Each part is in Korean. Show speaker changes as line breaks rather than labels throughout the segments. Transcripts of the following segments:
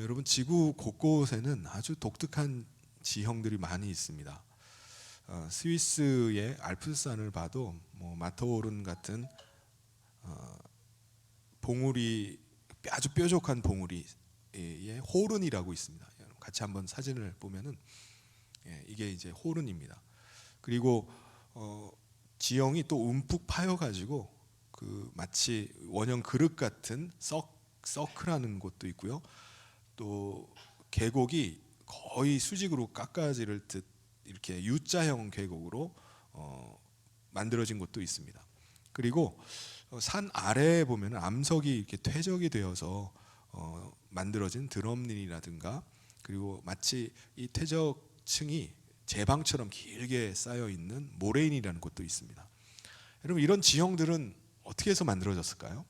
여러분 지구 곳곳에는 아주 독특한 지형들이 많이 있습니다. 스위스의 알프스산을 봐도 뭐 마터호른 같은 봉우리 아주 뾰족한 봉우리에 호른이라고 있습니다. 같이 한번 사진을 보면은 이게 이제 호른입니다. 그리고 지형이 또 움푹 파여가지고 그 마치 원형 그릇 같은 서클하는 곳도 있고요. 또 계곡이 거의 수직으로 깎아지를 듯 이렇게 U자형 계곡으로 만들어진 곳도 있습니다. 그리고 산 아래에 보면 암석이 이렇게 퇴적이 되어서 만들어진 드럼린이라든가, 그리고 마치 이 퇴적층이 제방처럼 길게 쌓여 있는 모레인이라는 곳도 있습니다. 여러분, 이런 지형들은 어떻게 해서 만들어졌을까요?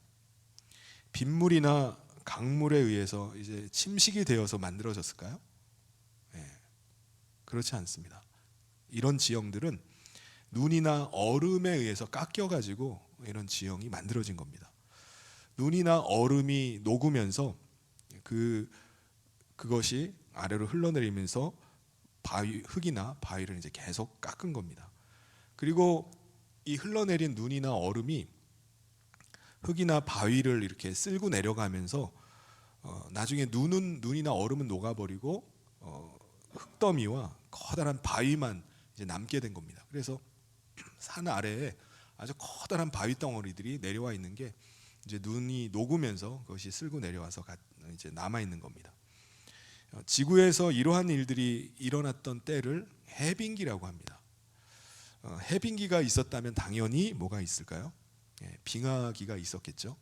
빗물이나 강물에 의해서 이제 침식이 되어서 만들어졌을까요? 그렇지 않습니다. 이런 지형들은 눈이나 얼음에 의해서 깎여가지고 이런 지형이 만들어진 겁니다. 눈이나 얼음이 녹으면서 그것이 아래로 흘러내리면서 흙이나 바위를 이제 계속 깎은 겁니다. 그리고 이 흘러내린 눈이나 얼음이 흙이나 바위를 이렇게 쓸고 내려가면서 나중에 눈이나 얼음은 녹아버리고 흙더미와 커다란 바위만 이제 남게 된 겁니다. 그래서 산 아래에 아주 커다란 바위 덩어리들이 내려와 있는 게 이제 눈이 녹으면서 그것이 쓸고 내려와서 이제 남아 있는 겁니다. 지구에서 이러한 일들이 일어났던 때를 해빙기라고 합니다. 해빙기가 있었다면 당연히 뭐가 있을까요? 빙하기가 있었겠죠.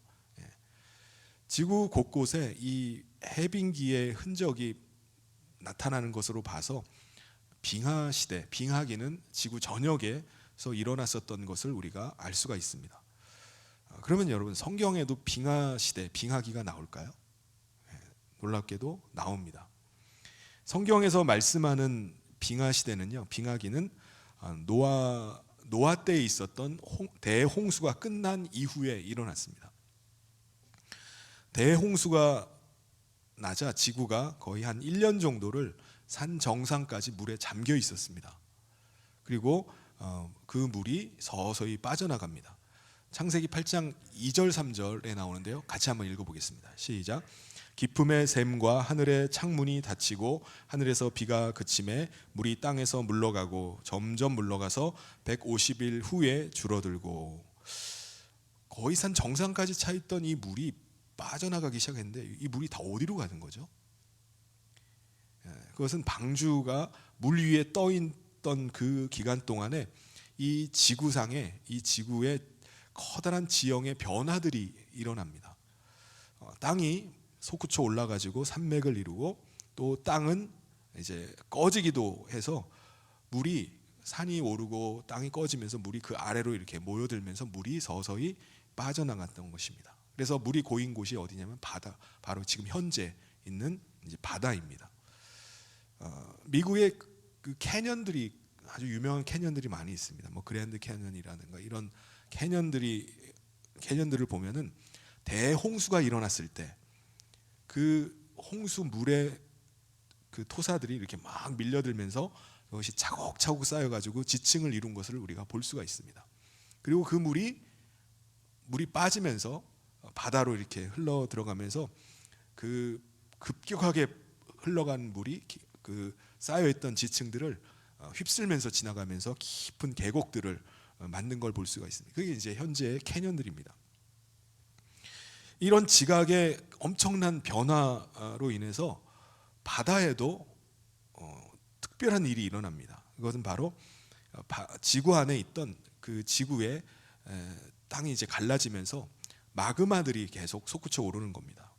지구 곳곳에 이 해빙기의 흔적이 나타나는 것으로 봐서 빙하 시대, 빙하기는 지구 전역에서 일어났었던 것을 우리가 알 수가 있습니다. 그러면 여러분, 성경에도 빙하 시대, 빙하기가 나올까요? 놀랍게도 나옵니다. 성경에서 말씀하는 빙하 시대는요, 빙하기는 노아 때에 있었던 대홍수가 끝난 이후에 일어났습니다. 대홍수가 나자 지구가 거의 한 1년 정도를 산 정상까지 물에 잠겨 있었습니다. 그리고 그 물이 서서히 빠져나갑니다. 창세기 8장 2절 3절에 나오는데요, 같이 한번 읽어보겠습니다. 시작. 깊음의 샘과 하늘의 창문이 닫히고 하늘에서 비가 그침에 물이 땅에서 물러가고 점점 물러가서 150일 후에 줄어들고. 거의 산 정상까지 차 있던 이 물이 빠져나가기 시작했는데 이 물이 다 어디로 가는 거죠? 그것은 방주가 물 위에 떠 있던 그 기간 동안에 이 지구상에, 이 지구의 커다란 지형의 변화들이 일어납니다. 땅이 솟구쳐 올라가지고 산맥을 이루고, 또 땅은 이제 꺼지기도 해서 물이, 산이 오르고 땅이 꺼지면서 물이 그 아래로 이렇게 모여들면서 물이 서서히 빠져나갔던 것입니다. 그래서 물이 고인 곳이 어디냐면 바다, 바로 지금 현재 있는 이제 바다입니다. 미국의 그 캐년들이, 아주 유명한 캐년들이 많이 있습니다. 뭐 그랜드 캐년이라든가 이런 캐년들을 보면은 대홍수가 일어났을 때 그 홍수 물에 그 토사들이 이렇게 막 밀려들면서 그것이 차곡차곡 쌓여가지고 지층을 이룬 것을 우리가 볼 수가 있습니다. 그리고 그 물이 빠지면서 바다로 이렇게 흘러 들어가면서 그 급격하게 흘러간 물이 그 쌓여있던 지층들을 휩쓸면서 지나가면서 깊은 계곡들을 만든 걸 볼 수가 있습니다. 그게 이제 현재의 캐년들입니다. 이런 지각의 엄청난 변화로 인해서 바다에도 특별한 일이 일어납니다. 그것은 바로 지구 안에 있던 그 지구의 땅이 이제 갈라지면서 마그마들이 계속 솟구쳐 오르는 겁니다.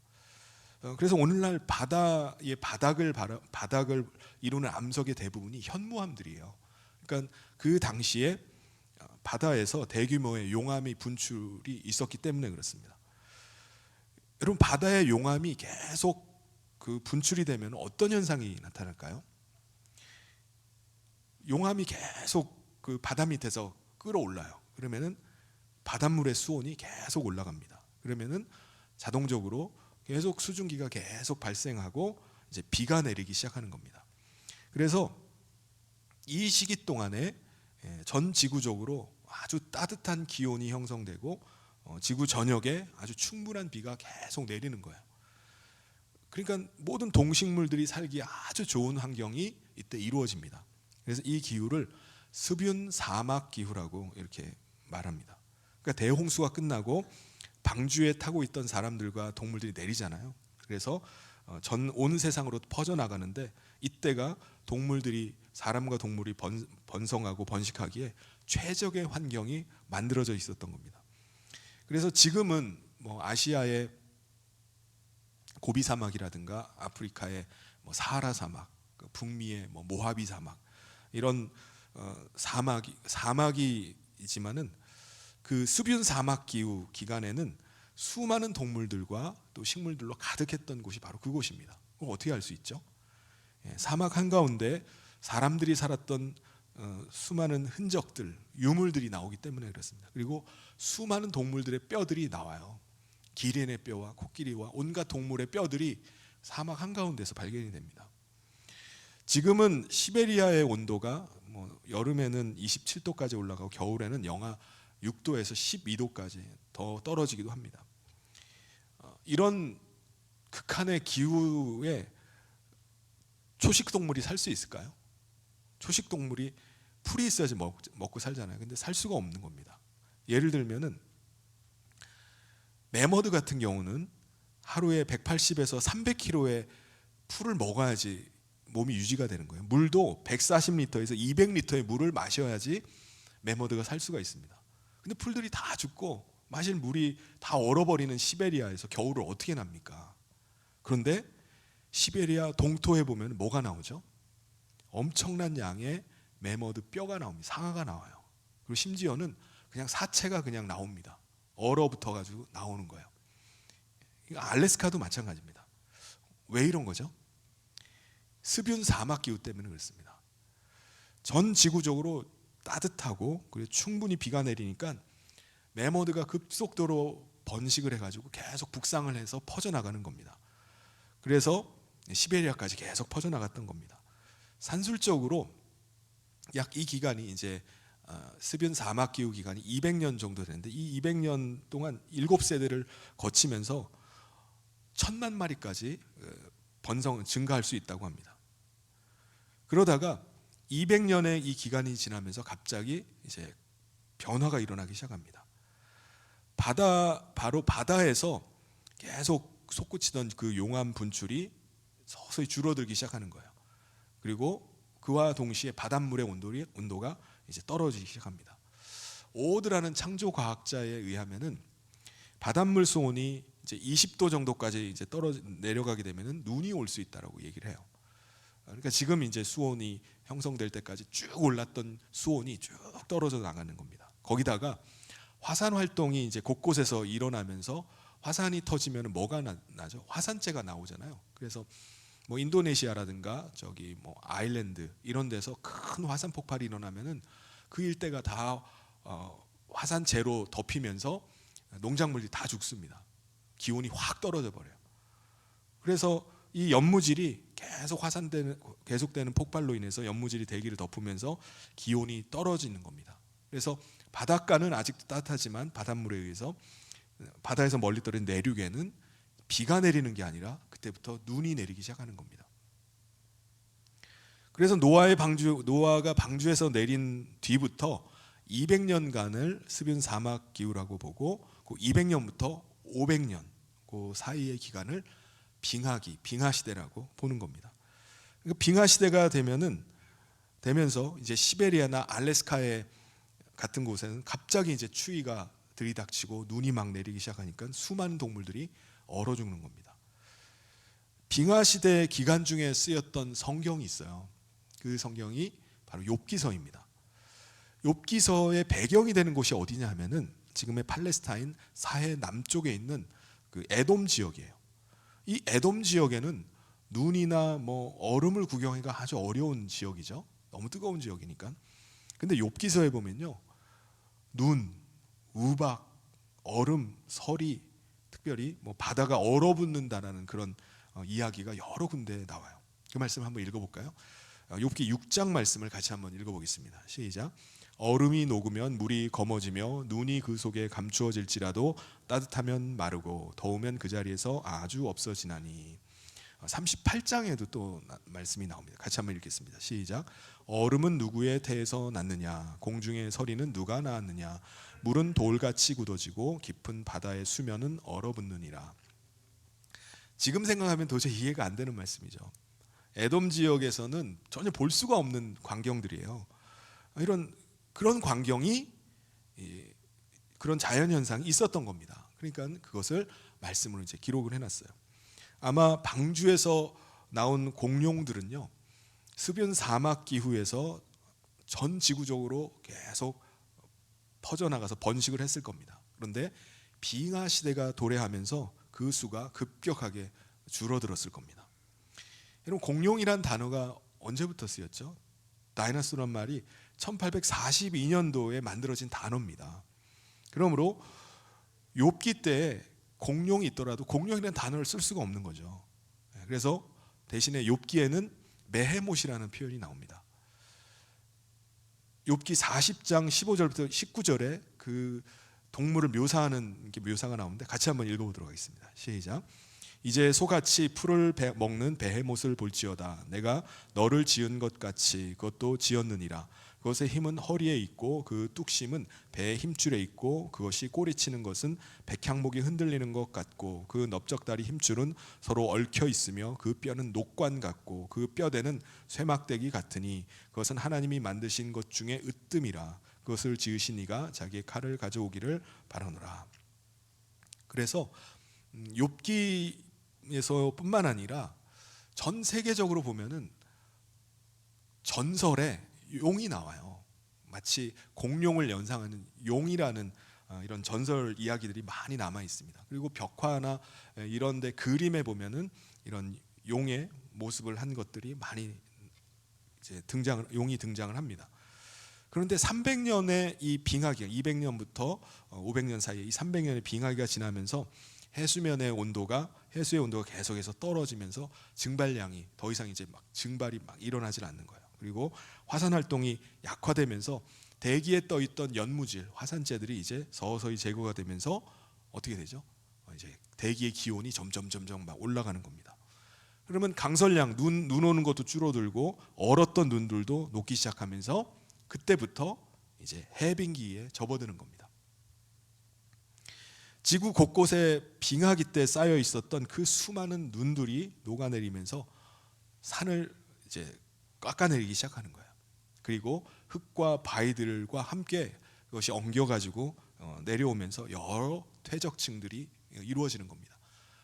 그래서 오늘날 바다의 바닥을 이루는 암석의 대부분이 현무암들이에요. 그러니까 그 당시에 바다에서 대규모의 용암이 분출이 있었기 때문에 그렇습니다. 여러분, 바다의 용암이 계속 그 분출이 되면 어떤 현상이 나타날까요? 용암이 계속 그 바다 밑에서 끌어올라요. 그러면은 바닷물의 수온이 계속 올라갑니다. 그러면은 자동적으로 계속 수증기가 계속 발생하고 이제 비가 내리기 시작하는 겁니다. 그래서 이 시기 동안에 전 지구적으로 아주 따뜻한 기온이 형성되고 지구 전역에 아주 충분한 비가 계속 내리는 거예요. 그러니까 모든 동식물들이 살기 아주 좋은 환경이 이때 이루어집니다. 그래서 이 기후를 습윤 사막 기후라고 이렇게 말합니다. 그러니까 대홍수가 끝나고 방주에 타고 있던 사람들과 동물들이 내리잖아요. 그래서 전 온 세상으로 퍼져나가는데 이때가 동물들이 사람과 동물이 번성하고 번식하기에 최적의 환경이 만들어져 있었던 겁니다. 그래서 지금은 뭐 아시아의 고비 사막이라든가 아프리카의 뭐 사하라 사막, 북미의 뭐 모하비 사막 이런 사막이지만은 그 습윤 사막 기후 기간에는 수많은 동물들과 또 식물들로 가득했던 곳이 바로 그곳입니다. 그럼 어떻게 알 수 있죠? 사막 한가운데 사람들이 살았던 수많은 흔적들, 유물들이 나오기 때문에 그렇습니다. 그리고 수많은 동물들의 뼈들이 나와요. 기린의 뼈와 코끼리와 온갖 동물의 뼈들이 사막 한가운데서 발견이 됩니다. 지금은 시베리아의 온도가 뭐 여름에는 27도까지 올라가고 겨울에는 영하 6도에서 12도까지 더 떨어지기도 합니다. 이런 극한의 기후에 초식 동물이 살 수 있을까요? 초식 동물이 풀이 있어야지 먹고 살잖아요. 근데 살 수가 없는 겁니다. 예를 들면은 매머드 같은 경우는 하루에 180에서 300kg의 풀을 먹어야지 몸이 유지가 되는 거예요. 물도 140리터에서 200리터의 물을 마셔야지 매머드가 살 수가 있습니다. 근데 풀들이 다 죽고 마실 물이 다 얼어버리는 시베리아에서 겨울을 어떻게 납니까? 그런데 시베리아 동토에 보면 뭐가 나오죠? 엄청난 양의 매머드 뼈가 나옵니다. 상아가 나와요. 그리고 심지어는 그냥 사체가 그냥 나옵니다. 얼어붙어 가지고 나오는 거예요. 알래스카도 마찬가지입니다. 왜 이런 거죠? 습윤 사막 기후 때문에 그렇습니다. 전 지구적으로 따뜻하고 그리고 충분히 비가 내리니까 매머드가 급속도로 번식을 해가지고 계속 북상을 해서 퍼져나가는 겁니다. 그래서 시베리아까지 계속 퍼져나갔던 겁니다. 산술적으로 약 이 기간이 이제 습윤 사막 기후 기간이 200년 정도 되는데 이 200년 동안 7세대를 거치면서 1000만 마리까지 증가할 수 있다고 합니다. 그러다가 200년의 이 기간이 지나면서 갑자기 이제 변화가 일어나기 시작합니다. 바로 바다에서 계속 솟구치던 그 용암 분출이 서서히 줄어들기 시작하는 거예요. 그리고 그와 동시에 바닷물의 온도가 이제 떨어지기 시작합니다. 오드라는 창조 과학자에 의하면은 바닷물 수온이 이제 20도 정도까지 이제 내려가게 되면은 눈이 올 수 있다라고 얘기를 해요. 그러니까 지금 이제 수온이 형성될 때까지 쭉 올랐던 수온이 쭉 떨어져 나가는 겁니다. 거기다가 화산 활동이 이제 곳곳에서 일어나면서 화산이 터지면 뭐가 나죠? 화산재가 나오잖아요. 그래서 뭐 인도네시아라든가 저기 뭐 아일랜드 이런 데서 큰 화산 폭발이 일어나면은 그 일대가 다 화산재로 덮이면서 농작물이 다 죽습니다. 기온이 확 떨어져 버려요. 그래서 이 연무질이 계속되는 폭발로 인해서 연무질이 대기를 덮으면서 기온이 떨어지는 겁니다. 그래서 바닷가는 아직도 따뜻하지만 바닷물에 의해서 바다에서 멀리 떨어진 내륙에는 비가 내리는 게 아니라 그때부터 눈이 내리기 시작하는 겁니다. 그래서 노아가 방주에서 내린 뒤부터 200년간을 습윤 사막 기후라고 보고 그 200년부터 500년 그 사이의 기간을 빙하 시대라고 보는 겁니다. 그러니까 빙하 시대가 되면서 이제 시베리아나 알래스카의 같은 곳에는 갑자기 이제 추위가 들이닥치고 눈이 막 내리기 시작하니까 수많은 동물들이 얼어 죽는 겁니다. 빙하 시대 기간 중에 쓰였던 성경이 있어요. 그 성경이 바로 욥기서입니다. 욥기서의 배경이 되는 곳이 어디냐 하면은 지금의 팔레스타인 사해 남쪽에 있는 그 에돔 지역이에요. 이 에돔 지역에는 눈이나 뭐 얼음을 구경하기가 아주 어려운 지역이죠. 너무 뜨거운 지역이니까. 근데 욥기서에 보면요, 눈, 우박, 얼음, 설이 특별히 뭐 바다가 얼어붙는다라는 그런 이야기가 여러 군데 나와요. 그 말씀 한번 읽어볼까요? 욥기 6장 말씀을 같이 한번 읽어보겠습니다. 시작. 얼음이 녹으면 물이 검어지며 눈이 그 속에 감추어질지라도 따뜻하면 마르고 더우면 그 자리에서 아주 없어지나니. 38장에도 또 말씀이 나옵니다. 같이 한번 읽겠습니다. 시작. 얼음은 누구의 태에서 났느냐? 공중의 서리는 누가 낳았느냐? 물은 돌같이 굳어지고 깊은 바다의 수면은 얼어붙느니라. 지금 생각하면 도저히 이해가 안 되는 말씀이죠. 에돔 지역에서는 전혀 볼 수가 없는 광경들이에요. 그런 광경이, 그런 자연 현상이 있었던 겁니다. 그러니까 그것을 말씀으로 이제 기록을 해놨어요. 아마 방주에서 나온 공룡들은요, 습연 사막 기후에서 전 지구적으로 계속 퍼져나가서 번식을 했을 겁니다. 그런데 빙하 시대가 도래하면서 그 수가 급격하게 줄어들었을 겁니다. 여러분, 공룡이란 단어가 언제부터 쓰였죠? 다이너소란 말이 1842년도에 만들어진 단어입니다. 그러므로 욥기 때 공룡이 있더라도 공룡이라는 단어를 쓸 수가 없는 거죠. 그래서 대신에 욥기에는 메헤못이라는 표현이 나옵니다. 욥기 40장 15절부터 19절에 그 동물을 묘사하는 묘사가 나오는데 같이 한번 읽어보도록 하겠습니다. 시작. 이제 소같이 풀을 먹는 베헤못을 볼지어다. 내가 너를 지은 것 같이 그것도 지었느니라. 그것의 힘은 허리에 있고 그 뚝심은 배의 힘줄에 있고 그것이 꼬리치는 것은 백향목이 흔들리는 것 같고 그 넓적다리 힘줄은 서로 얽혀 있으며 그 뼈는 녹관 같고 그 뼈대는 쇠막대기 같으니 그것은 하나님이 만드신 것 중에 으뜸이라. 그것을 지으신 이가 자기의 칼을 가져오기를 바라노라. 그래서 욥기에서뿐만 아니라 전 세계적으로 보면은 전설에 용이 나와요. 마치 공룡을 연상하는 용이라는 이런 전설 이야기들이 많이 남아 있습니다. 그리고 벽화나 이런데 그림에 보면은 이런 용의 모습을 한 것들이 많이 이제 용이 등장을 합니다. 그런데 300년의 이 빙하기가 200년부터 500년 사이에 이 300년의 빙하기가 지나면서 해수의 온도가 계속해서 떨어지면서 증발량이 더 이상 이제 막 증발이 막 일어나질 않는 거예요. 그리고 화산 활동이 약화되면서 대기에 떠 있던 연무질, 화산재들이 이제 서서히 제거가 되면서 어떻게 되죠? 이제 대기의 기온이 점점 막 올라가는 겁니다. 그러면 강설량, 눈 오는 것도 줄어들고 얼었던 눈들도 녹기 시작하면서 그때부터 이제 해빙기에 접어드는 겁니다. 지구 곳곳에 빙하기 때 쌓여 있었던 그 수많은 눈들이 녹아내리면서 산을 이제 깎아내리기 시작하는 거예요. 그리고 흙과 바위들과 함께 그것이 엉겨가지고 내려오면서 여러 퇴적층들이 이루어지는 겁니다.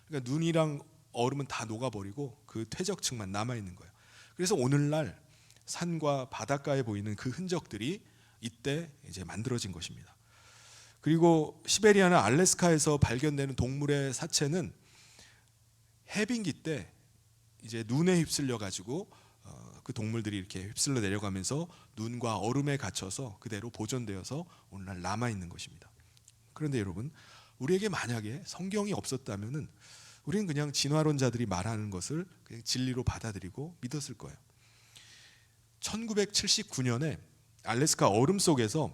그러니까 눈이랑 얼음은 다 녹아버리고 그 퇴적층만 남아 있는 거예요. 그래서 오늘날 산과 바닷가에 보이는 그 흔적들이 이때 이제 만들어진 것입니다. 그리고 시베리아나 알래스카에서 발견되는 동물의 사체는 해빙기 때 이제 눈에 휩쓸려 가지고 그 동물들이 이렇게 휩쓸려 내려가면서 눈과 얼음에 갇혀서 그대로 보존되어서 오늘날 남아 있는 것입니다. 그런데 여러분, 우리에게 만약에 성경이 없었다면은 우리는 그냥 진화론자들이 말하는 것을 그냥 진리로 받아들이고 믿었을 거예요. 1979년에 알래스카 얼음 속에서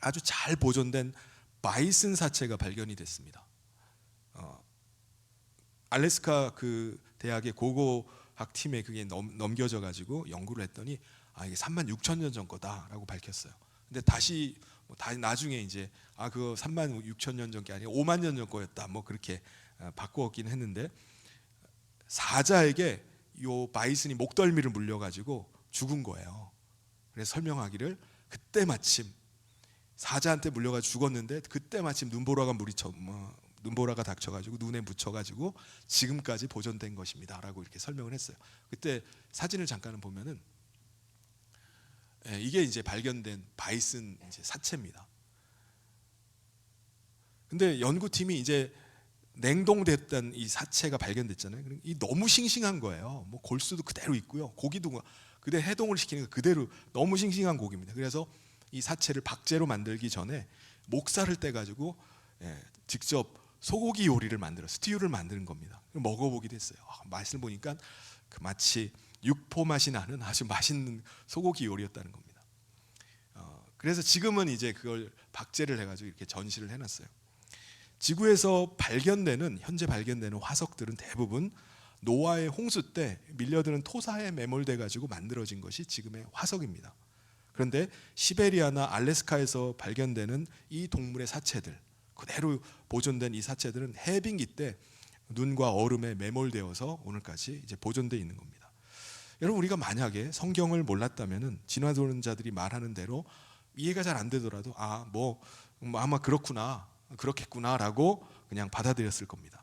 아주 잘 보존된 바이슨 사체가 발견이 됐습니다. 알래스카 그 대학의 고고학 팀에 그게 넘겨져 가지고 연구를 했더니 이게 36,000년 전 거다라고 밝혔어요. 근데 다시 나중에 이제 그거 36,000년 전 게 아니라 5만 년 전 거였다. 뭐 그렇게 바꾸었긴 했는데 사자에게 요 바이슨이 목덜미를 물려 가지고 죽은 거예요. 그래서 설명하기를 그때 마침 사자한테 물려가 죽었는데 그때 마침 눈보라가 닥쳐가지고 눈에 묻혀가지고 지금까지 보존된 것입니다라고 이렇게 설명을 했어요. 그때 사진을 잠깐 보면은 이게 이제 발견된 바이슨 이제 사체입니다. 근데 연구팀이 이제 냉동됐던 이 사체가 발견됐잖아요. 이 너무 싱싱한 거예요. 뭐 골수도 그대로 있고요, 고기도 그대로 해동을 시키니까 그대로 너무 싱싱한 고기입니다. 그래서 이 사체를 박제로 만들기 전에 목살을 떼 가지고 직접 소고기 요리를 만들어 스튜를 만드는 겁니다. 먹어보기도 했어요. 맛을 보니까 그 마치 육포 맛이 나는 아주 맛있는 소고기 요리였다는 겁니다. 그래서 지금은 이제 그걸 박제를 해가지고 이렇게 전시를 해놨어요. 지구에서 현재 발견되는 화석들은 대부분 노아의 홍수 때 밀려드는 토사에 매몰돼 가지고 만들어진 것이 지금의 화석입니다. 그런데 시베리아나 알래스카에서 발견되는 이 동물의 사체들, 그대로 보존된 이 사체들은 해빙기 때 눈과 얼음에 매몰되어서 오늘까지 이제 보존되어 있는 겁니다. 여러분, 우리가 만약에 성경을 몰랐다면은 진화론자들이 말하는 대로 이해가 잘 안 되더라도 아마 그렇겠구나라고 그냥 받아들였을 겁니다.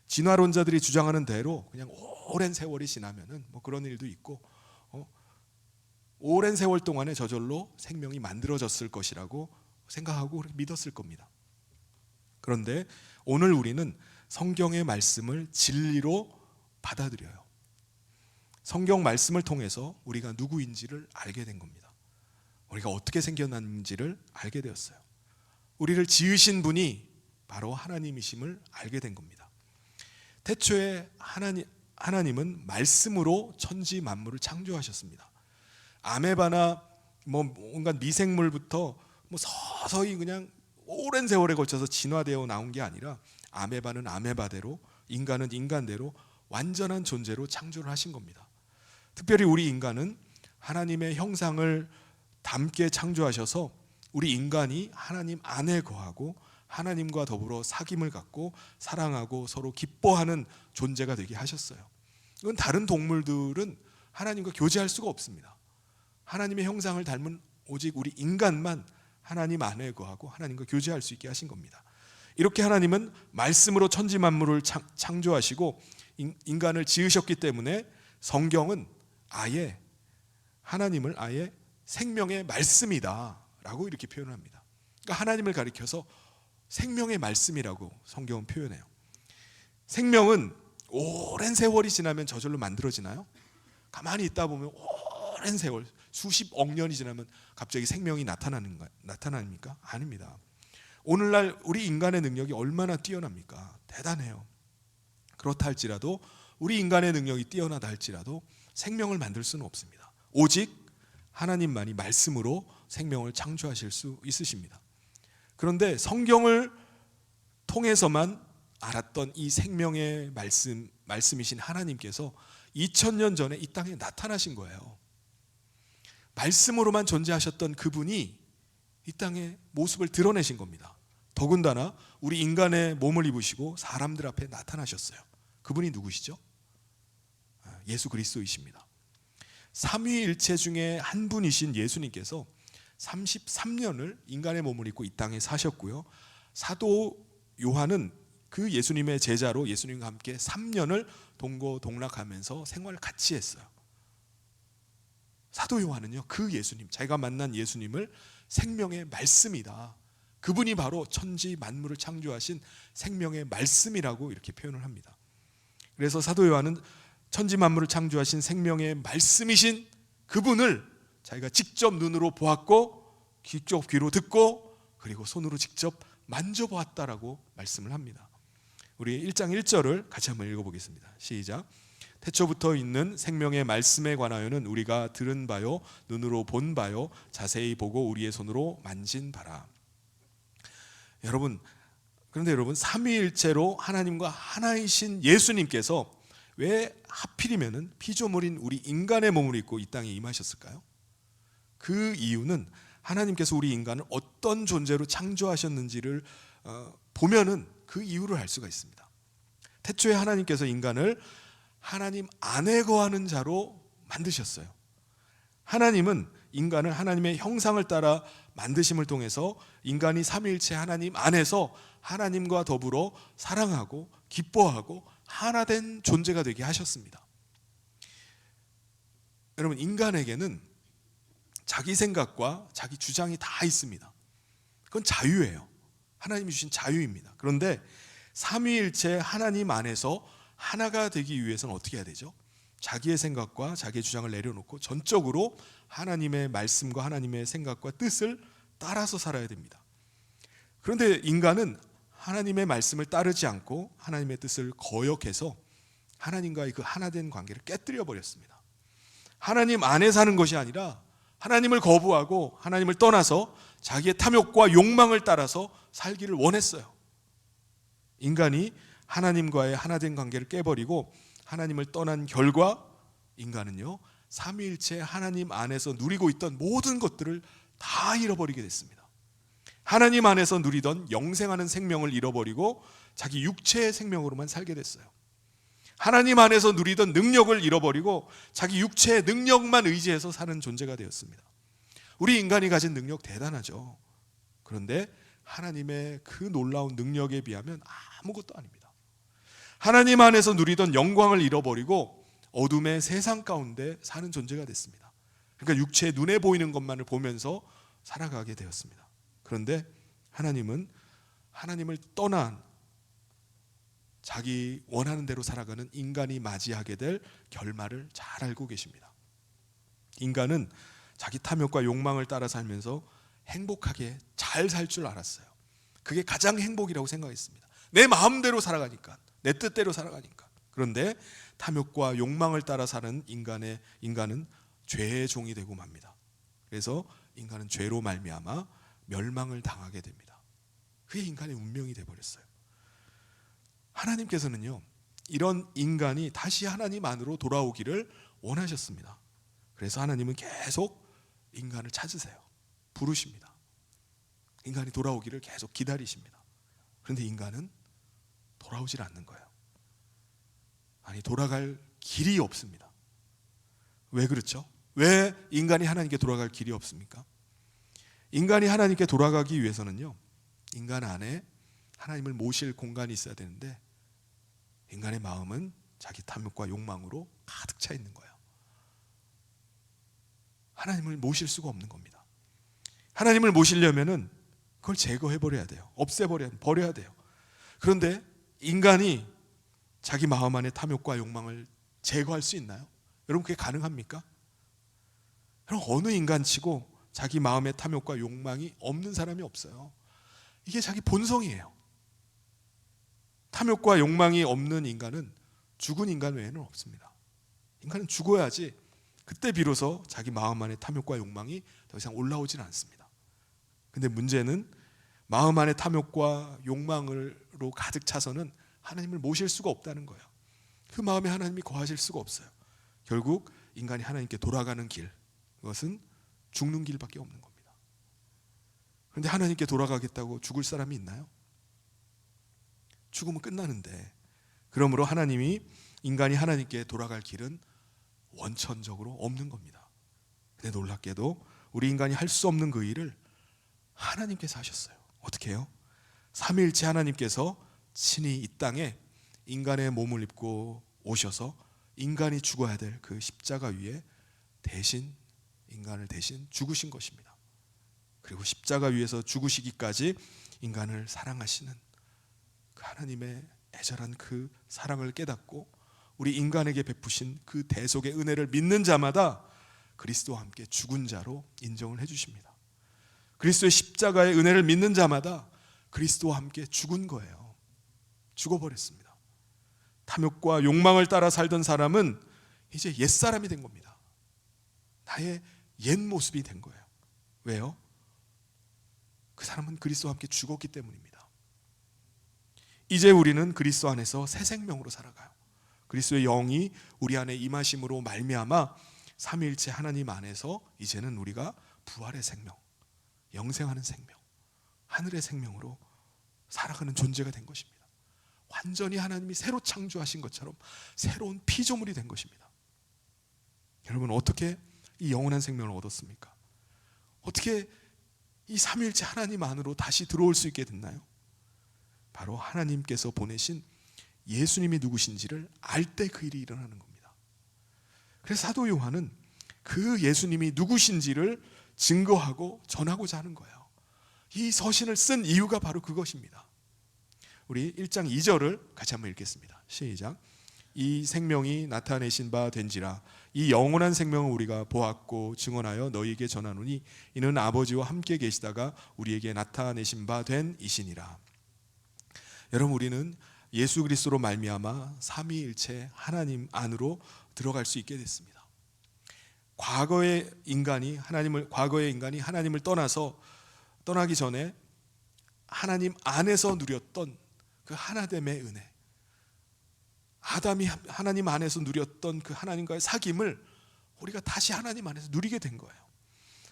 진화론자들이 주장하는 대로 그냥 오랜 세월이 지나면은 그런 일도 있고, 오랜 세월 동안에 저절로 생명이 만들어졌을 것이라고 생각하고 믿었을 겁니다. 그런데 오늘 우리는 성경의 말씀을 진리로 받아들여요. 성경 말씀을 통해서 우리가 누구인지를 알게 된 겁니다. 우리가 어떻게 생겨났는지를 알게 되었어요. 우리를 지으신 분이 바로 하나님이심을 알게 된 겁니다. 태초에 하나님은 말씀으로 천지 만물을 창조하셨습니다. 아메바나 온갖 미생물부터 서서히 그냥 오랜 세월에 걸쳐서 진화되어 나온 게 아니라 아메바는 아메바대로, 인간은 인간대로 완전한 존재로 창조를 하신 겁니다. 특별히 우리 인간은 하나님의 형상을 담게 창조하셔서 우리 인간이 하나님 안에 거하고 하나님과 더불어 사귐을 갖고 사랑하고 서로 기뻐하는 존재가 되게 하셨어요. 이건 다른 동물들은 하나님과 교제할 수가 없습니다. 하나님의 형상을 닮은 오직 우리 인간만 하나님 안에 거하고 하나님과 교제할 수 있게 하신 겁니다. 이렇게 하나님은 말씀으로 천지 만물을 창조하시고 인간을 지으셨기 때문에 성경은 아예 하나님을 아예 생명의 말씀이다라고 이렇게 표현합니다. 그러니까 하나님을 가리켜서 생명의 말씀이라고 성경은 표현해요. 생명은 오랜 세월이 지나면 저절로 만들어지나요? 가만히 있다 보면 오랜 세월, 수십억 년이 지나면 갑자기 생명이 나타납니까? 아닙니다. 오늘날 우리 인간의 능력이 얼마나 뛰어납니까? 대단해요. 그렇다 할지라도 우리 인간의 능력이 뛰어나다 할지라도 생명을 만들 수는 없습니다. 오직 하나님만이 말씀으로 생명을 창조하실 수 있으십니다. 그런데 성경을 통해서만 알았던 이 생명의 말씀이신 하나님께서 2000년 전에 이 땅에 나타나신 거예요. 말씀으로만 존재하셨던 그분이 이 땅에 모습을 드러내신 겁니다. 더군다나 우리 인간의 몸을 입으시고 사람들 앞에 나타나셨어요. 그분이 누구시죠? 예수 그리스도이십니다. 삼위일체 중에 한 분이신 예수님께서 33년을 인간의 몸을 입고 이 땅에 사셨고요. 사도 요한은 그 예수님의 제자로 예수님과 함께 3년을 동고동락하면서 생활을 같이 했어요. 사도 요한은요, 그 예수님, 자기가 만난 예수님을 생명의 말씀이다, 그분이 바로 천지 만물을 창조하신 생명의 말씀이라고 이렇게 표현을 합니다. 그래서 사도 요한은 천지 만물을 창조하신 생명의 말씀이신 그분을 자기가 직접 눈으로 보았고 직접 귀로 듣고 그리고 손으로 직접 만져보았다라고 말씀을 합니다. 우리 1장 1절을 같이 한번 읽어보겠습니다. 시작. 태초부터 있는 생명의 말씀에 관하여는 우리가 들은 바요 눈으로 본 바요 자세히 보고 우리의 손으로 만진 바라. 그런데 여러분, 삼위일체로 하나님과 하나이신 예수님께서 왜 하필이면은 피조물인 우리 인간의 몸을 입고 이 땅에 임하셨을까요? 그 이유는 하나님께서 우리 인간을 어떤 존재로 창조하셨는지를 보면은 그 이유를 알 수가 있습니다. 태초에 하나님께서 인간을 하나님 안에 거하는 자로 만드셨어요. 하나님은 인간을 하나님의 형상을 따라 만드심을 통해서 인간이 삼위일체 하나님 안에서 하나님과 더불어 사랑하고 기뻐하고 하나 된 존재가 되게 하셨습니다. 여러분, 인간에게는 자기 생각과 자기 주장이 다 있습니다. 그건 자유예요. 하나님이 주신 자유입니다. 그런데 삼위일체 하나님 안에서 하나가 되기 위해서는 어떻게 해야 되죠? 자기의 생각과 자기의 주장을 내려놓고 전적으로 하나님의 말씀과 하나님의 생각과 뜻을 따라서 살아야 됩니다. 그런데 인간은 하나님의 말씀을 따르지 않고 하나님의 뜻을 거역해서 하나님과의 그 하나된 관계를 깨뜨려 버렸습니다. 하나님 안에 사는 것이 아니라 하나님을 거부하고 하나님을 떠나서 자기의 탐욕과 욕망을 따라서 살기를 원했어요. 인간이 하나님과의 하나된 관계를 깨버리고 하나님을 떠난 결과 인간은요, 삼위일체 하나님 안에서 누리고 있던 모든 것들을 다 잃어버리게 됐습니다. 하나님 안에서 누리던 영생하는 생명을 잃어버리고 자기 육체의 생명으로만 살게 됐어요. 하나님 안에서 누리던 능력을 잃어버리고 자기 육체의 능력만 의지해서 사는 존재가 되었습니다. 우리 인간이 가진 능력 대단하죠. 그런데 하나님의 그 놀라운 능력에 비하면 아무것도 아닙니다. 하나님 안에서 누리던 영광을 잃어버리고 어둠의 세상 가운데 사는 존재가 됐습니다. 그러니까 육체의 눈에 보이는 것만을 보면서 살아가게 되었습니다. 그런데 하나님은 하나님을 떠난 자기 원하는 대로 살아가는 인간이 맞이하게 될 결말을 잘 알고 계십니다. 인간은 자기 탐욕과 욕망을 따라 살면서 행복하게 잘 살 줄 알았어요. 그게 가장 행복이라고 생각했습니다. 내 마음대로 살아가니까, 내 뜻대로 살아가니까. 그런데 탐욕과 욕망을 따라 사는 인간은 죄의 종이 되고 맙니다. 그래서 인간은 죄로 말미암아 멸망을 당하게 됩니다. 그게 인간의 운명이 되어버렸어요. 하나님께서는요, 이런 인간이 다시 하나님 안으로 돌아오기를 원하셨습니다. 그래서 하나님은 계속 인간을 찾으세요. 부르십니다. 인간이 돌아오기를 계속 기다리십니다. 그런데 인간은 돌아오질 않는 거예요. 아니, 돌아갈 길이 없습니다. 왜 그렇죠? 왜 인간이 하나님께 돌아갈 길이 없습니까? 인간이 하나님께 돌아가기 위해서는요, 인간 안에 하나님을 모실 공간이 있어야 되는데 인간의 마음은 자기 탐욕과 욕망으로 가득 차 있는 거예요. 하나님을 모실 수가 없는 겁니다. 하나님을 모시려면은 그걸 제거해버려야 돼요. 버려야 돼요. 그런데 인간이 자기 마음 안에 탐욕과 욕망을 제거할 수 있나요? 여러분, 그게 가능합니까? 여러분, 어느 인간치고 자기 마음의 탐욕과 욕망이 없는 사람이 없어요. 이게 자기 본성이에요. 탐욕과 욕망이 없는 인간은 죽은 인간 외에는 없습니다. 인간은 죽어야지 그때 비로소 자기 마음 안에 탐욕과 욕망이 더 이상 올라오지는 않습니다. 근데 문제는 마음 안에 탐욕과 욕망으로 가득 차서는 하나님을 모실 수가 없다는 거예요. 그 마음에 하나님이 거하실 수가 없어요. 결국 인간이 하나님께 돌아가는 길, 그것은 죽는 길밖에 없는 겁니다. 그런데 하나님께 돌아가겠다고 죽을 사람이 있나요? 죽으면 끝나는데. 그러므로 인간이 하나님께 돌아갈 길은 원천적으로 없는 겁니다. 근데 놀랍게도 우리 인간이 할 수 없는 그 일을 하나님께서 하셨어요. 어떻게 해요? 삼위일체 하나님께서 친히 이 땅에 인간의 몸을 입고 오셔서 인간이 죽어야 될 그 십자가 위에 인간을 대신 죽으신 것입니다. 그리고 십자가 위에서 죽으시기까지 인간을 사랑하시는 그 하나님의 애절한 그 사랑을 깨닫고 우리 인간에게 베푸신 그 대속의 은혜를 믿는 자마다 그리스도와 함께 죽은 자로 인정을 해주십니다. 그리스도의 십자가의 은혜를 믿는 자마다 그리스도와 함께 죽은 거예요. 죽어버렸습니다. 탐욕과 욕망을 따라 살던 사람은 이제 옛사람이 된 겁니다. 나의 옛 모습이 된 거예요. 왜요? 그 사람은 그리스도와 함께 죽었기 때문입니다. 이제 우리는 그리스도 안에서 새 생명으로 살아가요. 그리스도의 영이 우리 안에 임하심으로 말미암아 삼위일체 하나님 안에서 이제는 우리가 부활의 생명, 영생하는 생명, 하늘의 생명으로 살아가는 존재가 된 것입니다. 완전히 하나님이 새로 창조하신 것처럼 새로운 피조물이 된 것입니다. 여러분, 어떻게 이 영원한 생명을 얻었습니까? 어떻게 이 삼위일체 하나님 안으로 다시 들어올 수 있게 됐나요? 바로 하나님께서 보내신 예수님이 누구신지를 알 때 그 일이 일어나는 겁니다. 그래서 사도 요한은 그 예수님이 누구신지를 증거하고 전하고자 하는 거예요. 이 서신을 쓴 이유가 바로 그것입니다. 우리 1장 2절을 같이 한번 읽겠습니다. 시작. 이 생명이 나타내신 바 된지라 이 영원한 생명을 우리가 보았고 증언하여 너희에게 전하노니 이는 아버지와 함께 계시다가 우리에게 나타내신 바 된 이시니라. 여러분, 우리는 예수 그리스도로 말미암아 삼위일체 하나님 안으로 들어갈 수 있게 됐습니다. 과거의 인간이 하나님을 떠나기 전에 하나님 안에서 누렸던 그 하나됨의 은혜, 아담이 하나님 안에서 누렸던 그 하나님과의 사귐을 우리가 다시 하나님 안에서 누리게 된 거예요.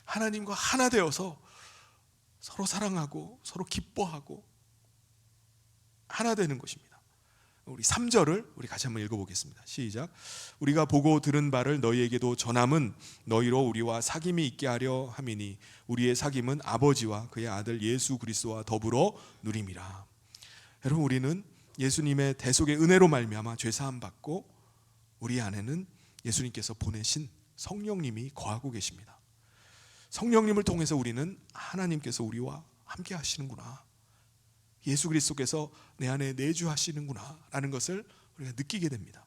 하나님과 하나 되어서 서로 사랑하고 서로 기뻐하고 하나 되는 것입니다. 우리 3절을 우리 같이 한번 읽어보겠습니다. 시작. 우리가 보고 들은 바를 너희에게도 전함은 너희로 우리와 사귐이 있게 하려 함이니 우리의 사귐은 아버지와 그의 아들 예수 그리스도와 더불어 누림이라. 여러분, 우리는 예수님의 대속의 은혜로 말미암아 죄 사함 받고 우리 안에는 예수님께서 보내신 성령님이 거하고 계십니다. 성령님을 통해서 우리는 하나님께서 우리와 함께 하시는구나, 예수 그리스도께서 내 안에 내주하시는구나 라는 것을 우리가 느끼게 됩니다.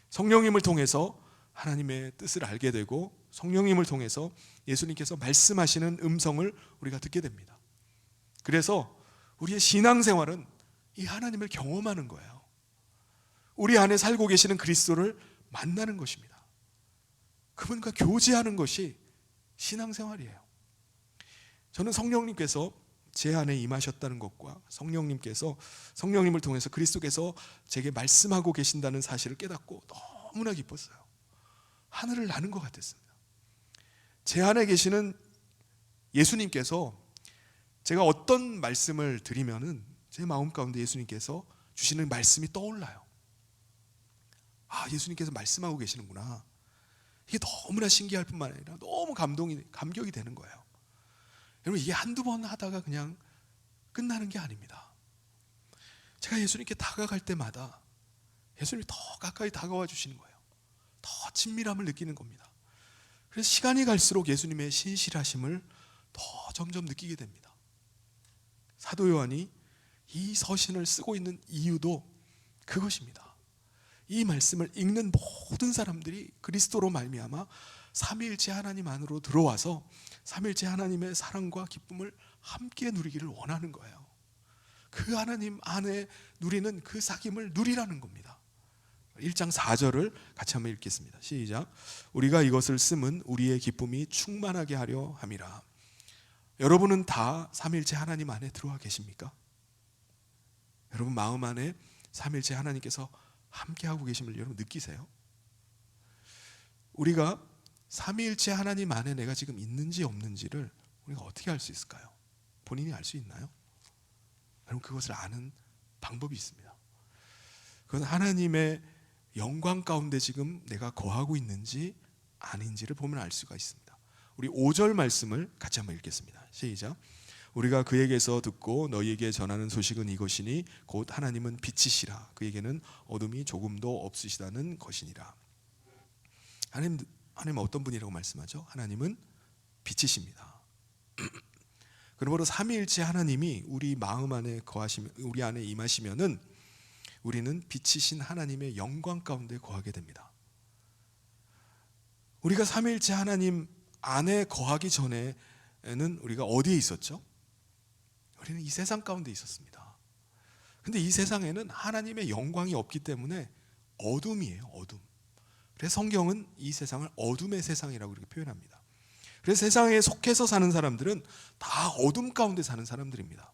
성령님을 통해서 하나님의 뜻을 알게 되고 성령님을 통해서 예수님께서 말씀하시는 음성을 우리가 듣게 됩니다. 그래서 우리의 신앙생활은 이 하나님을 경험하는 거예요. 우리 안에 살고 계시는 그리스도를 만나는 것입니다. 그분과 교제하는 것이 신앙생활이에요. 저는 성령님께서 제 안에 임하셨다는 것과 성령님을 통해서 그리스도께서 제게 말씀하고 계신다는 사실을 깨닫고 너무나 기뻤어요. 하늘을 나는 것 같았습니다. 제 안에 계시는 예수님께서 제가 어떤 말씀을 드리면은 제 마음 가운데 예수님께서 주시는 말씀이 떠올라요. 아, 예수님께서 말씀하고 계시는구나. 이게 너무나 신기할 뿐만 아니라 너무 감격이 되는 거예요. 여러분, 이게 한두 번 하다가 그냥 끝나는 게 아닙니다. 제가 예수님께 다가갈 때마다 예수님이 더 가까이 다가와 주시는 거예요. 더 친밀함을 느끼는 겁니다. 그래서 시간이 갈수록 예수님의 신실하심을 더 점점 느끼게 됩니다. 사도 요한이 이 서신을 쓰고 있는 이유도 그것입니다. 이 말씀을 읽는 모든 사람들이 그리스도로 말미암아 삼위일체 하나님 안으로 들어와서 삼위일체 하나님의 사랑과 기쁨을 함께 누리기를 원하는 거예요. 그 하나님 안에 누리는 그 사귐을 누리라는 겁니다. 1장 4절을 같이 한번 읽겠습니다. 시작. 우리가 이것을 쓰면 우리의 기쁨이 충만하게 하려 함이라. 여러분은 다 삼위일체 하나님 안에 들어와 계십니까? 여러분 마음 안에 삼위일체 하나님께서 함께하고 계심을 여러분 느끼세요? 우리가 삼위일체 하나님 안에 내가 지금 있는지 없는지를 우리가 어떻게 알 수 있을까요? 본인이 알 수 있나요? 여러분, 그것을 아는 방법이 있습니다. 그건 하나님의 영광 가운데 지금 내가 거하고 있는지 아닌지를 보면 알 수가 있습니다. 우리 5절 말씀을 같이 한번 읽겠습니다. 시작. 우리가 그에게서 듣고 너희에게 전하는 소식은 이것이니 곧 하나님은 빛이시라. 그에게는 어둠이 조금도 없으시다는 것이니라. 하나님은 어떤 분이라고 말씀하죠? 하나님은 빛이십니다. 그러므로 삼위일체 하나님이 우리 마음 안에 거하시면, 우리 안에 임하시면은 우리는 빛이신 하나님의 영광 가운데 거하게 됩니다. 우리가 삼위일체 하나님 안에 거하기 전에는 우리가 어디에 있었죠? 우리는 이 세상 가운데 있었습니다. 근데 이 세상에는 하나님의 영광이 없기 때문에 어둠이에요, 어둠. 그래서 성경은 이 세상을 어둠의 세상이라고 이렇게 표현합니다. 그래서 세상에 속해서 사는 사람들은 다 어둠 가운데 사는 사람들입니다.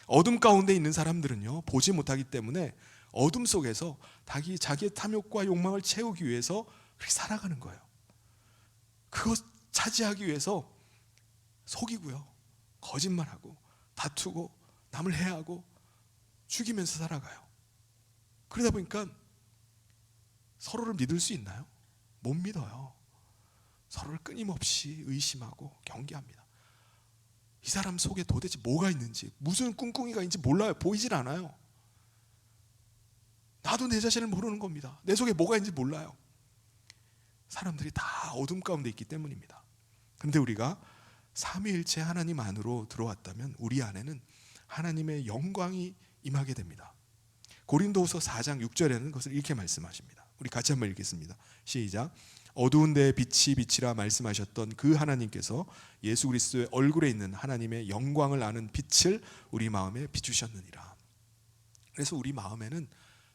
어둠 가운데 있는 사람들은요, 보지 못하기 때문에 어둠 속에서 자기의 탐욕과 욕망을 채우기 위해서 그렇게 살아가는 거예요. 그것 차지하기 위해서 속이고요, 거짓말하고 다투고 남을 해하고 죽이면서 살아가요. 그러다 보니까 서로를 믿을 수 있나요? 못 믿어요. 서로를 끊임없이 의심하고 경계합니다. 이 사람 속에 도대체 뭐가 있는지, 무슨 꿍꿍이가 있는지 몰라요. 보이질 않아요. 나도 내 자신을 모르는 겁니다. 내 속에 뭐가 있는지 몰라요. 사람들이 다 어둠 가운데 있기 때문입니다. 그런데 우리가 삼위일체 하나님 안으로 들어왔다면 우리 안에는 하나님의 영광이 임하게 됩니다. 고린도후서 4장 6절에는 그것을 이렇게 말씀하십니다. 우리 같이 한번 읽겠습니다. 시작. 어두운 데에 빛이 빛이라 말씀하셨던 그 하나님께서 예수 그리스도의 얼굴에 있는 하나님의 영광을 아는 빛을 우리 마음에 비추셨느니라. 그래서 우리 마음에는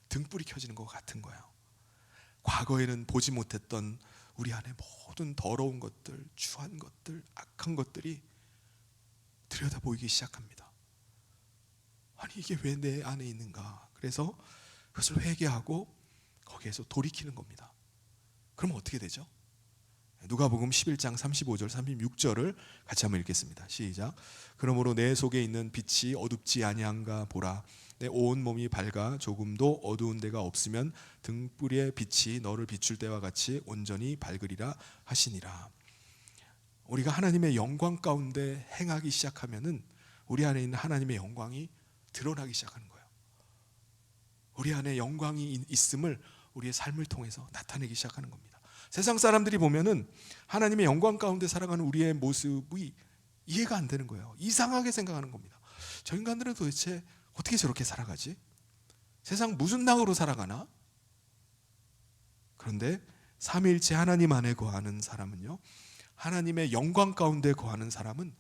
등불이 켜지는 것 같은 거예요. 과거에는 보지 못했던 우리 안에 모든 더러운 것들, 추한 것들, 악한 것들이 들여다 보이기 시작합니다. 아니 이게 왜 내 안에 있는가? 그래서 그것을 회개하고 거기에서 돌이키는 겁니다. 그럼 어떻게 되죠? 누가복음 11장 35절 36절을 같이 한번 읽겠습니다. 시작. 그러므로 내 속에 있는 빛이 어둡지 아니한가 보라. 내 온 몸이 밝아 조금도 어두운 데가 없으면 등불의 빛이 너를 비출 때와 같이 온전히 밝으리라 하시니라. 우리가 하나님의 영광 가운데 행하기 시작하면은 우리 안에 있는 하나님의 영광이 드러나기 시작하는 거예요. 우리 안에 영광이 있음을 우리의 삶을 통해서 나타내기 시작하는 겁니다. 세상 사람들이 보면은 하나님의 영광 가운데 살아가는 우리의 모습이 이해가 안 되는 거예요. 이상하게 생각하는 겁니다. 저 인간들은 도대체 어떻게 저렇게 살아가지? 세상 무슨 낙으로 살아가나? 그런데 삼위일체 하나님 안에 거하는 사람은요, 하나님의 영광 가운데 거하는 사람은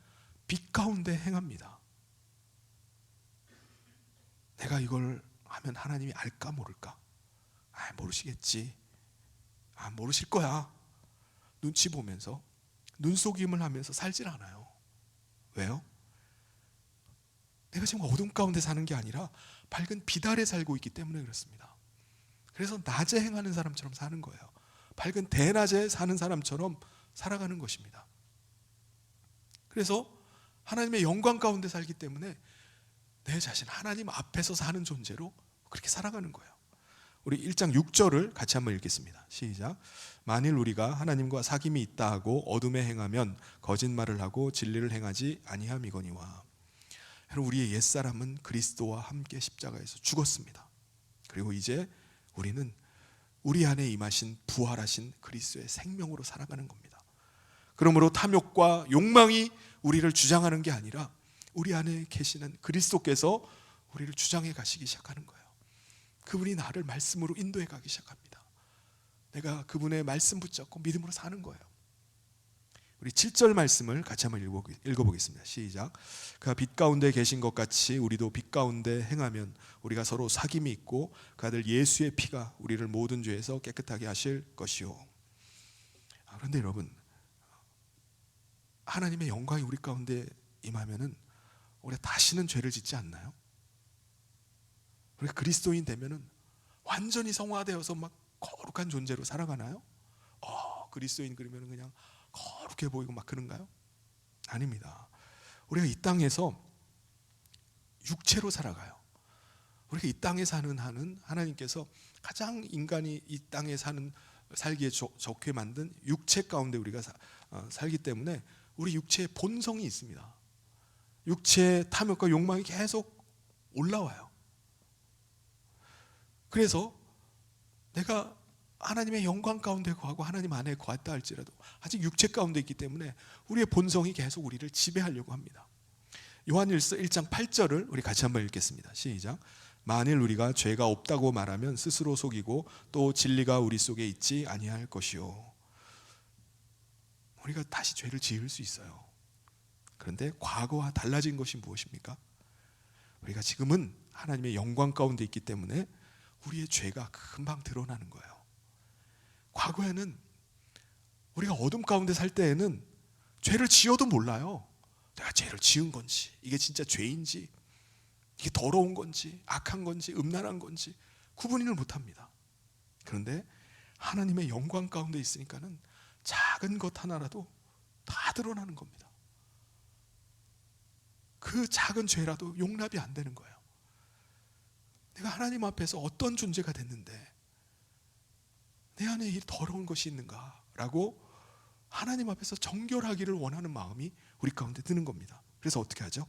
빛 가운데 행합니다. 내가 이걸 하면 하나님이 알까 모를까? 모르시겠지. 모르실 거야. 눈치 보면서 눈속임을 하면서 살질 않아요. 왜요? 내가 지금 어둠 가운데 사는 게 아니라 밝은 빛 아래 살고 있기 때문에 그렇습니다. 그래서 낮에 행하는 사람처럼 사는 거예요. 밝은 대낮에 사는 사람처럼 살아가는 것입니다. 그래서 하나님의 영광 가운데 살기 때문에 내 자신 하나님 앞에서 사는 존재로 그렇게 살아가는 거예요. 우리 1장 6절을 같이 한번 읽겠습니다. 시작. 만일 우리가 하나님과 사귐이 있다 하고 어둠에 행하면 거짓말을 하고 진리를 행하지 아니함이거니와. 여러분, 우리의 옛사람은 그리스도와 함께 십자가에서 죽었습니다. 그리고 이제 우리는 우리 안에 임하신 부활하신 그리스도의 생명으로 살아가는 겁니다. 그러므로 탐욕과 욕망이 우리를 주장하는 게 아니라 우리 안에 계시는 그리스도께서 우리를 주장해 가시기 시작하는 거예요. 그분이 나를 말씀으로 인도해 가기 시작합니다. 내가 그분의 말씀 붙잡고 믿음으로 사는 거예요. 우리 7절 말씀을 같이 한번 읽어보겠습니다. 시작. 그가 빛 가운데 계신 것 같이 우리도 빛 가운데 행하면 우리가 서로 사귐이 있고 그 아들 예수의 피가 우리를 모든 죄에서 깨끗하게 하실 것이요. 그런데 여러분, 하나님의 영광이 우리 가운데 임하면은 우리가 다시는 죄를 짓지 않나요? 우리가 그리스도인 되면은 완전히 성화되어서 막 거룩한 존재로 살아가나요? 그리스도인 그러면 그냥 거룩해 보이고 막 그런가요? 아닙니다. 우리가 이 땅에서 육체로 살아가요. 우리가 이 땅에 사는 한은 하나님께서 가장 인간이 이 땅에 살기에 좋게 만든 육체 가운데 우리가 살기 때문에 우리 육체에 본성이 있습니다. 육체의 탐욕과 욕망이 계속 올라와요. 그래서 내가 하나님의 영광 가운데 거하고 하나님 안에 거했다 할지라도 아직 육체 가운데 있기 때문에 우리의 본성이 계속 우리를 지배하려고 합니다. 요한일서 1장 8절을 우리 같이 한번 읽겠습니다. 시작. 만일 우리가 죄가 없다고 말하면 스스로 속이고 또 진리가 우리 속에 있지 아니할 것이요. 우리가 다시 죄를 지을 수 있어요. 그런데 과거와 달라진 것이 무엇입니까? 우리가 지금은 하나님의 영광 가운데 있기 때문에 우리의 죄가 금방 드러나는 거예요. 과거에는 우리가 어둠 가운데 살 때에는 죄를 지어도 몰라요. 내가 죄를 지은 건지, 이게 진짜 죄인지, 이게 더러운 건지, 악한 건지, 음란한 건지 구분을 못합니다. 그런데 하나님의 영광 가운데 있으니까는 작은 것 하나라도 다 드러나는 겁니다. 그 작은 죄라도 용납이 안 되는 거예요. 내가 하나님 앞에서 어떤 존재가 됐는데 내 안에 이 더러운 것이 있는가라고 하나님 앞에서 정결하기를 원하는 마음이 우리 가운데 드는 겁니다. 그래서 어떻게 하죠?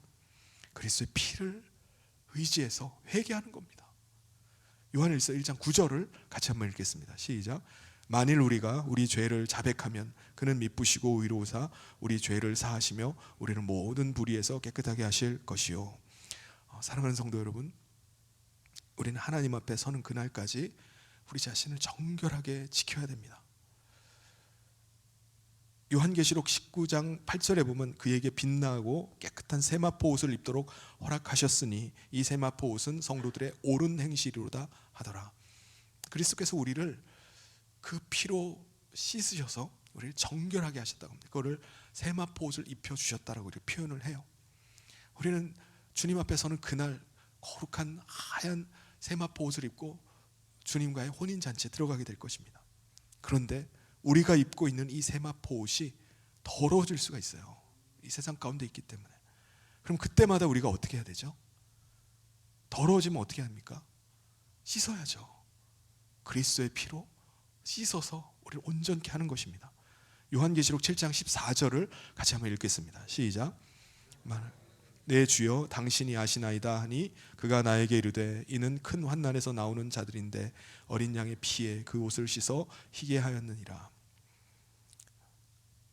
그리스도의 피를 의지해서 회개하는 겁니다. 요한일서 1장 9절을 같이 한번 읽겠습니다. 시작. 만일 우리가 우리 죄를 자백하면 그는 미쁘시고 의로우사 우리 죄를 사하시며 우리를 모든 불의에서 깨끗하게 하실 것이요. 사랑하는 성도 여러분, 우리는 하나님 앞에 서는 그날까지 우리 자신을 정결하게 지켜야 됩니다. 요한계시록 19장 8절에 보면 그에게 빛나고 깨끗한 세마포 옷을 입도록 허락하셨으니 이 세마포 옷은 성도들의 옳은 행실이로다 하더라. 그리스도께서 우리를 그 피로 씻으셔서 우리를 정결하게 하셨다고 합니다. 그거를 세마포 옷을 입혀주셨다라고 이렇게 표현을 해요. 우리는 주님 앞에 서는 그날 거룩한 하얀 세마포 옷을 입고 주님과의 혼인잔치에 들어가게 될 것입니다. 그런데 우리가 입고 있는 이 세마포 옷이 더러워질 수가 있어요. 이 세상 가운데 있기 때문에. 그럼 그때마다 우리가 어떻게 해야 되죠? 더러워지면 어떻게 합니까? 씻어야죠. 그리스도의 피로 씻어서 우리를 온전케 하는 것입니다. 요한계시록 7장 14절을 같이 한번 읽겠습니다. 시작. 내 주여 당신이 아시나이다 하니 그가 나에게 이르되 이는 큰 환난에서 나오는 자들인데 어린 양의 피에 그 옷을 씻어 희게 하였느니라.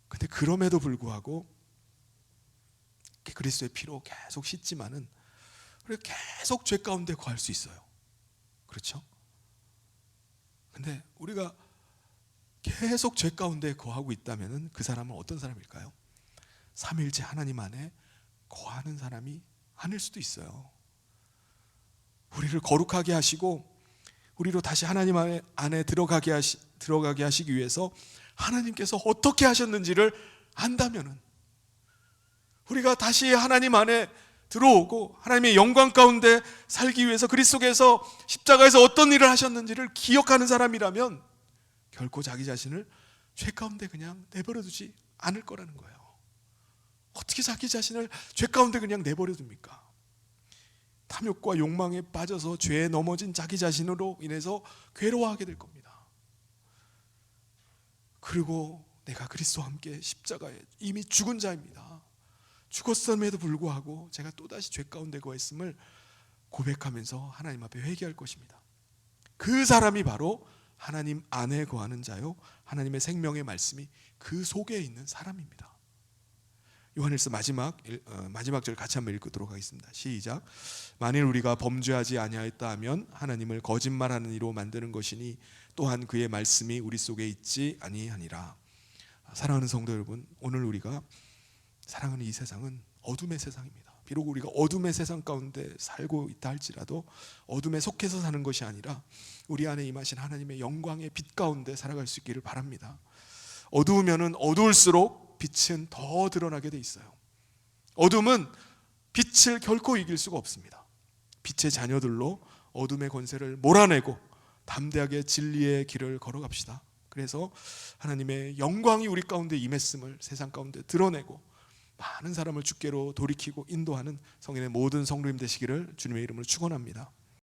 근데 그럼에도 불구하고 그리스도의 피로 계속 씻지만은 우리가 계속 죄 가운데 거할 수 있어요. 그렇죠? 근데 우리가 계속 죄 가운데 거하고 있다면은 그 사람은 어떤 사람일까요? 삼위일체 하나님 안에 거하는 사람이 아닐 수도 있어요. 우리를 거룩하게 하시고 우리로 다시 하나님 안에 들어가게 하시기 위해서 하나님께서 어떻게 하셨는지를 안다면은 우리가 다시 하나님 안에 들어오고 하나님의 영광 가운데 살기 위해서 그리스도 속에서 십자가에서 어떤 일을 하셨는지를 기억하는 사람이라면 결코 자기 자신을 죄 가운데 그냥 내버려 두지 않을 거라는 거예요. 어떻게 자기 자신을 죄 가운데 그냥 내버려 둡니까? 탐욕과 욕망에 빠져서 죄에 넘어진 자기 자신으로 인해서 괴로워하게 될 겁니다. 그리고 내가 그리스도와 함께 십자가에 이미 죽은 자입니다. 죽었음에도 불구하고 제가 또다시 죄 가운데 거했음을 고백하면서 하나님 앞에 회개할 것입니다. 그 사람이 바로 하나님 안에 거하는 자요 하나님의 생명의 말씀이 그 속에 있는 사람입니다. 요한일서 마지막 절 같이 한번 읽도록 하겠습니다. 시작. 만일 우리가 범죄하지 아니하였다 하면 하나님을 거짓말하는 이로 만드는 것이니 또한 그의 말씀이 우리 속에 있지 아니하니라. 사랑하는 성도 여러분, 오늘 우리가 사랑하는 이 세상은 어둠의 세상입니다. 비록 우리가 어둠의 세상 가운데 살고 있다 할지라도 어둠에 속해서 사는 것이 아니라 우리 안에 임하신 하나님의 영광의 빛 가운데 살아갈 수 있기를 바랍니다. 어두우면은 어두울수록 빛은 더 드러나게 돼 있어요. 어둠은 빛을 결코 이길 수가 없습니다. 빛의 자녀들로 어둠의 권세를 몰아내고 담대하게 진리의 길을 걸어갑시다. 그래서 하나님의 영광이 우리 가운데 임했음을 세상 가운데 드러내고 많은 사람을 주께로 돌이키고 인도하는 성인의 모든 성도님 되시기를 주님의 이름으로 축원합니다.